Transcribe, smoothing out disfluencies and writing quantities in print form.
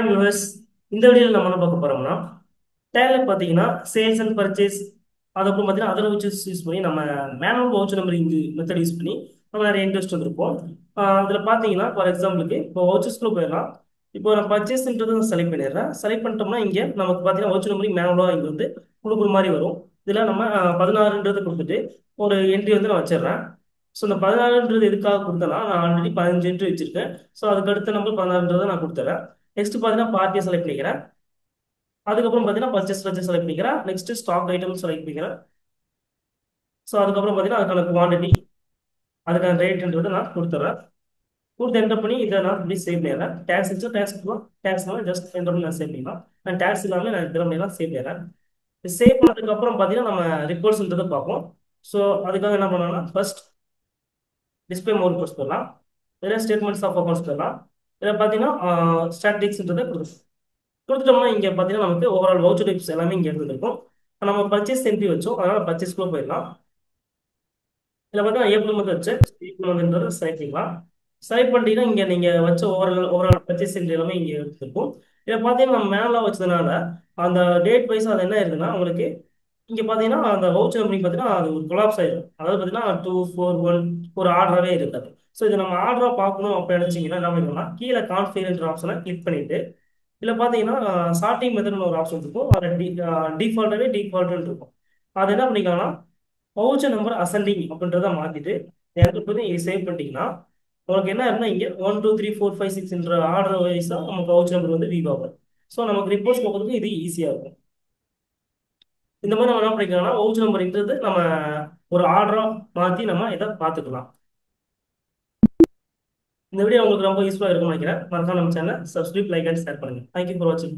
Hi viewers. இந்த வீடியோவில் நம்ம என்ன பார்க்க போறோம்னா டேலில் பார்த்தீங்கன்னா சேல்ஸ் அண்ட் பர்ச்சேஸ் அதுக்கப்புறம் பார்த்தீங்கன்னா அதர் வவுச்சர்ஸ் யூஸ் பண்ணி நம்ம manual voucher numbering method use பண்ணி நம்ம நிறைய இன்ட்ரெஸ்ட் வந்திருப்போம். அதில் பார்த்தீங்கன்னா ஃபார் எக்ஸாம்பிளுக்கு இப்போ வவுச்சர்ஸ்க்குள்ள போயிடலாம். இப்போ நான் பர்ச்சேஸ்ன்றது செலக்ட் பண்ணிடுறேன். செலக்ட் பண்ணிட்டோம்னா இங்கே நமக்கு பார்த்தீங்கன்னா வவுச்சர் நம்பரிங் மேனுவலாக இங்கே வந்து கொடுக்குற மாதிரி வரும். இதில் நம்ம 16ன்றது கொடுத்துட்டு ஒரு என்ட்ரி வந்து நான் வச்சிடுறேன். ஸோ இந்த 16ன்றது எதுக்காக கொடுத்தேன்னா நான் ஆல்ரெடி 15 என்ட்ரி வச்சிருக்கேன். ஸோ அதுக்கு அடுத்த நம்பர் 16ன்றதை நான் கொடுத்துறேன். நெக்ஸ்ட் பார்த்தீங்கன்னா பார்ட்டியை செலக்ட் பண்ணிக்கிறேன். அதுக்கப்புறம் பார்த்தீங்கன்னா பர்ச்சேஸ் ரஜிஸ்டர் செலக்ட் பண்ணிக்கிறேன். நெக்ஸ்ட் ஸ்டாக் ஐட்டம் செலக்ட் பண்ணிக்கிறேன். ஸோ அதுக்கப்புறம் பார்த்தீங்கன்னா அதுக்கான குவான்டிட்டி அதுக்கான ரேட்ன்றதை நான் கொடுத்துட்றேன். கொடுத்து என்டர் பண்ணி இதை நான் இப்படி சேவ் பண்ணிடுறேன். டேக்ஸ் இருந்துச்சு டேக்ஸ் ஜஸ்ட் என்டர் பண்ணி நான் சேவ் பண்ணிக்கலாம். நான் டேக்ஸ் இல்லாமல் நான் திறமையெல்லாம் சேவ் பண்ணிடுறேன். சேவ் பண்ணதுக்கு அப்புறம் பார்த்தீங்கன்னா நம்ம ரிப்போர்ட்ஸ்ன்றதை பார்ப்போம். ஸோ அதுக்காக என்ன பண்ணலாம்னா ஃபர்ஸ்ட் டிஸ்பிளே மோட் ரிப்போர்ட்ஸ் போடலாம். இதில் ஸ்டேட்மெண்ட்ஸ் ஆஃப் அக்கௌண்ட்ஸ் போடலாம். இதில் பார்த்தீங்கன்னா ஸ்டாட்டிக்ஸ்ன்றதை கொடுத்துட்டோம்னா இங்கே பார்த்தீங்கன்னா நமக்கு ஓவரால் வவுச்சர் டைப்ஸ் எல்லாமே இங்கே இருந்துருக்கும். நம்ம பர்ச்சேஸ் என்ட்ரி வச்சோம், அதனால பர்ச்சேஸ்க்குள்ள போயிடலாம். இதில் பார்த்தீங்கன்னா ஏப்ரல் மந்த் வச்சு ஏப்ரல் மந்த்ன்றதை செலக்ட் பண்ணிக்கலாம். செலக்ட் பண்ணிட்டீங்கன்னா இங்கே நீங்கள் வச்ச ஓவரால் பர்ச்சேஸ் என்ட்ரி எல்லாமே இங்கே இருக்கும். இதில் பார்த்தீங்கன்னா நம்ம மேலாக வச்சதுனால அந்த டேட் வைஸ் அது என்ன இருக்குன்னா உங்களுக்கு இங்கே பார்த்தீங்கன்னா அந்த வவுச்சர் அப்படின்னு பார்த்தீங்கன்னா அது ஒரு கொலாப்ஸ் ஆயிடும். அதாவது பார்த்தீங்கன்னா 241 ஒரு ஆர்டராகவே இருக்காது. ஸோ இதை நம்ம ஆர்டராக பார்க்கணும் அப்போ நினச்சிங்கன்னா என்ன பண்ணணும்னா கீழே கான்ஃபிகர்ன்ற ஆப்ஷனை கிளிக் பண்ணிட்டு இதில் பார்த்தீங்கன்னா சார்ட்டிங் மெத்தட்னு ஒரு ஆப்ஷன் இருக்கும். அதில் டிஃபால்ட்டாகவே இருக்கும். அது என்ன பண்ணிக்கலாம்னா வவுச்சர் நம்பர் அசெண்டிங் அப்படின்றத மாற்றிட்டு என்ட்ரு பண்ணி சேவ் பண்ணிட்டீங்கன்னா உங்களுக்கு என்ன இருந்தால் இங்கே 1 2 3 4 5 6 ஆர்டர் வைஸாக நமக்கு வவுச்சர் நம்பர் வந்து விவ் ஆகும். ஸோ நமக்கு ரிப்போர்ட்ஸ் போகிறதுக்கு இது ஈஸியாக இருக்கும். இந்த மாதிரி நம்ம என்ன பண்ணிக்கலாம்னா வவுச்சர் நம்பர்ன்றது நம்ம ஒரு ஆர்டராக மாற்றி நம்ம இதை பார்த்துக்கலாம். இந்த வீடியோ உங்களுக்கு ரொம்ப யூஸ்ஃபுல்லாக இருக்கும்னு நினைக்கிறேன். மறக்காம நம்ம channel subscribe like and share பண்ணுங்க. தேங்க்யூ ஃபார் வாட்சிங்.